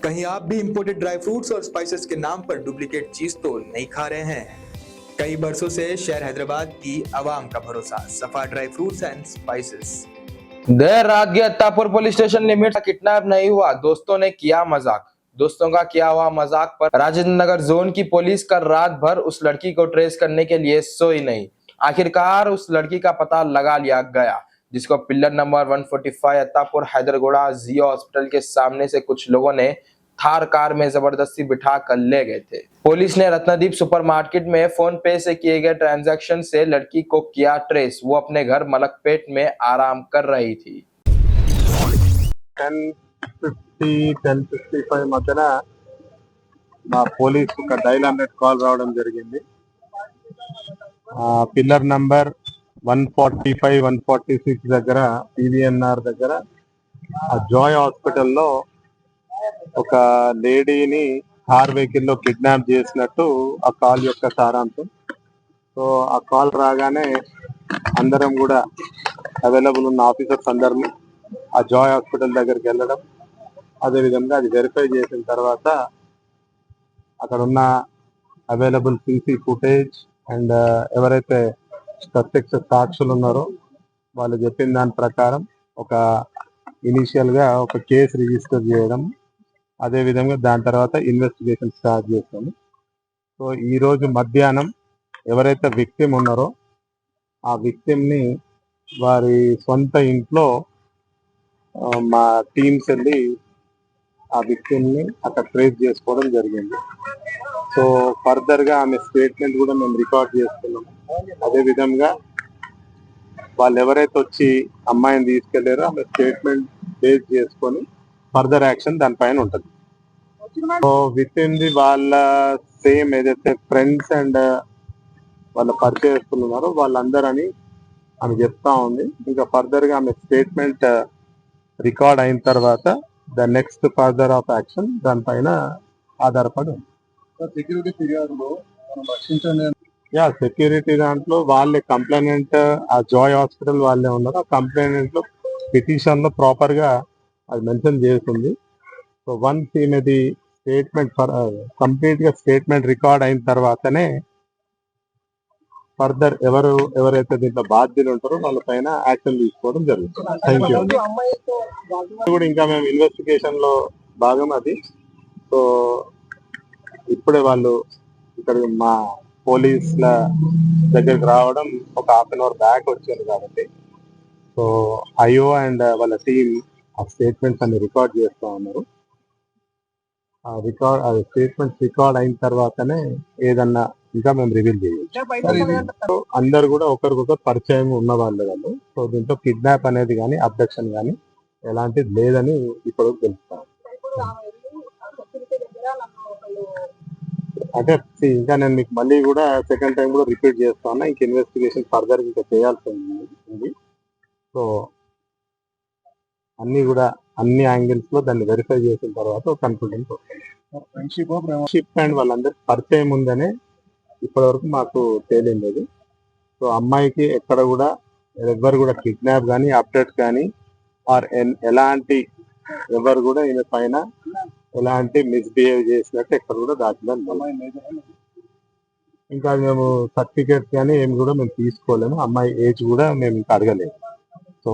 कहीं आप भी इंपोर्टेड ड्राई फ्रूट्स और स्पाइसेस के नाम पर डुप्लीकेट चीज तो नहीं खा रहे हैं? कई बरसों से शहर हैदराबाद की आवाम का भरोसा सफा ड्राई फ्रूट्स एंड स्पाइसेस। देर रात गया Attapur police station limit kidnap नहीं हुआ, दोस्तों ने किया मजाक। दोस्तों का किया हुआ मजाक पर राजेंद्र नगर जोन की पुलिस कल रात भर उस लड़की को ट्रेस करने के लिए सोई नहीं। आखिरकार उस लड़की का पता लगा लिया गया, जिसको पिलर नंबर 145 अत्तापुर हैदरगोड़ा जियो हॉस्पिटल के सामने से कुछ लोगों ने थार कार में जबरदस्ती बिठा कर ले गए थे। पुलिस ने रत्नदीप सुपरमार्केट में फोन पे से किए गए ट्रांजैक्शन से लड़की को किया ट्रेस। वो अपने घर मलकपेट में आराम कर रही थी। 10:55 మధ్యన మా పోలీసు ఒక డైల్ 100 కాల్ రావడం జరిగింది. పిల్లర్ నంబర్ 145 146 దగ్గర పీవీఎన్ఆర్ దగ్గర జాయ్ హాస్పిటల్లో ఒక లేడీని కార్ వెహికల్ లో కిడ్నాప్ చేసినట్టు ఆ కాల్ యొక్క సారాంశం. సో ఆ కాల్ రాగానే అందరం కూడా అవైలబుల్ ఉన్న ఆఫీసర్స్ అందరినీ ఆ జాయ్ హాస్పిటల్ దగ్గరికి వెళ్ళడం, అదేవిధంగా అది వెరిఫై చేసిన తర్వాత అక్కడ ఉన్న అవైలబుల్ సీసీ ఫుటేజ్ అండ్ ఎవరైతే ప్రత్యక్ష సాక్షులు ఉన్నారో వాళ్ళు చెప్పిన దాని ప్రకారం ఒక ఇనిషియల్ గా ఒక కేసు రిజిస్టర్ చేయడం, అదే విధంగా దాని తర్వాత ఇన్వెస్టిగేషన్ స్టార్ట్ చేస్తాము. సో ఈ రోజు మధ్యాహ్నం ఎవరైతే విక్టిమ్ ఉన్నారో ఆ విక్టిమ్ ని వారి సొంత ఇంట్లో మా టీమ్స్ వెళ్ళి ఆ విక్టిమ్ ని అక్కడ ట్రేస్ చేసుకోవడం జరిగింది. సో ఫర్దర్ గా ఆమె స్టేట్మెంట్ కూడా మేము రికార్డ్ చేస్తున్నాము. అదే విధంగా వాళ్ళు ఎవరైతే వచ్చి అమ్మాయిని తీసుకెళ్లారో ఆమె స్టేట్మెంట్ బేస్ చేసుకొని ఫర్దర్ యాక్షన్ దానిపైన ఉంటుంది. సో విత్ ఇన్ ది వాళ్ళ సేమ్ ఏదైతే ఫ్రెండ్స్ అండ్ వాళ్ళ పరిచయస్తులు ఉన్నారో వాళ్ళందరని ఆమె చెప్తా ఉంది. ఇంకా ఫర్దర్ గా ఆమె స్టేట్మెంట్ రికార్డ్ అయిన తర్వాత the next further of action దానిపైన ఆధారపడి ఉంది. సెక్యూరిటీ ఫిర్యాదులో సెక్యూరిటీ దాంట్లో వాళ్ళే కంప్లైనెంట్ ఆ జాయ్ హాస్పిటల్ వాళ్ళే ఉన్నారు. ఆ కంప్లైనెంట్ లో పిటిషన్ లో ప్రాపర్ గా అది మెన్షన్ చేస్తుంది. సో వన్స్ ఈమెది స్టేట్మెంట్ కంప్లీట్ గా స్టేట్మెంట్ రికార్డ్ అయిన తర్వాతనే ఫర్దర్ ఎవరైతే దీంట్లో బాధ్యులు ఉంటారో వాళ్ళ పైన యాక్షన్ తీసుకోవడం జరుగుతుంది. Thank you. కూడా ఇంకా మేము ఇన్వెస్టిగేషన్ లో భాగం అది. సో ఇప్పుడే వాళ్ళు ఇక్కడ మా పోలీసుల దగ్గరికి రావడం ఒక హాఫ్ అన్ అవర్ బ్యాక్ వచ్చింది కాబట్టి సో ఐఓ అండ్ వాళ్ళ టీం ఆ స్టేట్మెంట్స్ అన్ని రికార్డ్ చేస్తా ఉన్నారు. స్టేట్మెంట్స్ రికార్డ్ అయిన తర్వాతనే ఏదన్నా ఇంకా మేము రివీల్ చేయొచ్చు. అందరు కూడా ఒకరికొకరు పరిచయం ఉన్న వాళ్ళు. సో దీంట్లో కిడ్నాప్ అనేది కానీ అబ్డక్షన్ కానీ ఎలాంటిది లేదని ఇప్పుడు తెలుస్తాం. అంటే ఇంకా నేను మీకు మళ్ళీ కూడా సెకండ్ టైం కూడా రిపీట్ చేస్తా ఉన్నా, ఇంక ఇన్వెస్టిగేషన్ ఫర్దర్ ఇంకా చేయాల్సి ఉంది. సో అన్ని కూడా అన్ని యాంగిల్స్ లో దాన్ని వెరిఫై చేసిన తర్వాత కన్క్లూజన్ ఫ్రెండ్షిప్ అండ్ వాళ్ళందరికి పరిచయం ఉందనే ఇప్పటి వరకు మాకు తేలింది. సో అమ్మాయికి ఎక్కడ కూడా ఎవరు కూడా కిడ్నాప్ కానీ అప్డేట్ కానీ ఆర్ ఎలాంటి ఎవరు కూడా ఈమె పైన ఎలాంటి మిస్బిహేవ్ చేసినట్టు ఎక్కడ కూడా దాఖలాలు. ఇంకా మేము సర్టిఫికేట్స్ కానీ ఏమి కూడా మేము తీసుకోలేము. అమ్మాయి ఏజ్ కూడా మేము ఇంకా అడగలేము. సో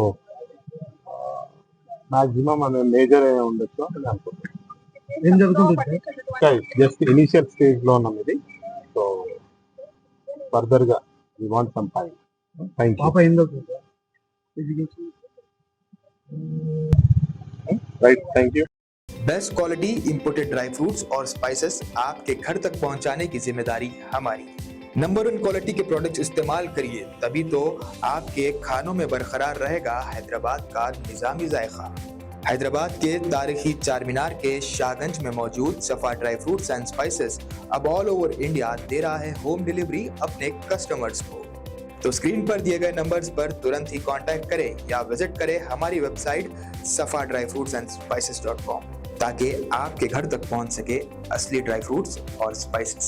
మాక్సిమం ఆమె మేజర్ అయ్యే ఉండొచ్చు అని అనుకుంటున్నాం. జస్ట్ ఇనిషియల్ స్టేజ్ లో ఉన్నాం ఇది. సో ఫర్దర్ గా we want some time. Right, thank you. Best quality imported dry fruits और स्पाइसेस आपके घर तक पहुंचाने की जिम्मेदारी हमारी। नंबर 1 क्वालिटी के प्रोडक्ट्स इस्तेमाल करिए, तभी तो आपके खानों में बरकरार रहेगा हैदराबाद का निजामी जायका। हैदराबाद के तारीखी चार मीनार के शाहगंज में मौजूद सफा ड्राई फ्रूट्स एंड स्पाइसेस अब ऑल ओवर इंडिया दे रहा है होम डिलीवरी अपने कस्टमर्स को। तो स्क्रीन पर दिए गए नंबर्स पर तुरंत ही कांटेक्ट करें या विजिट करें हमारी वेबसाइट safadryfruitsandsspices.com ताकि आपके घर तक पहुंच सके असली ड्राई फ्रूट्स और स्पाइसेस।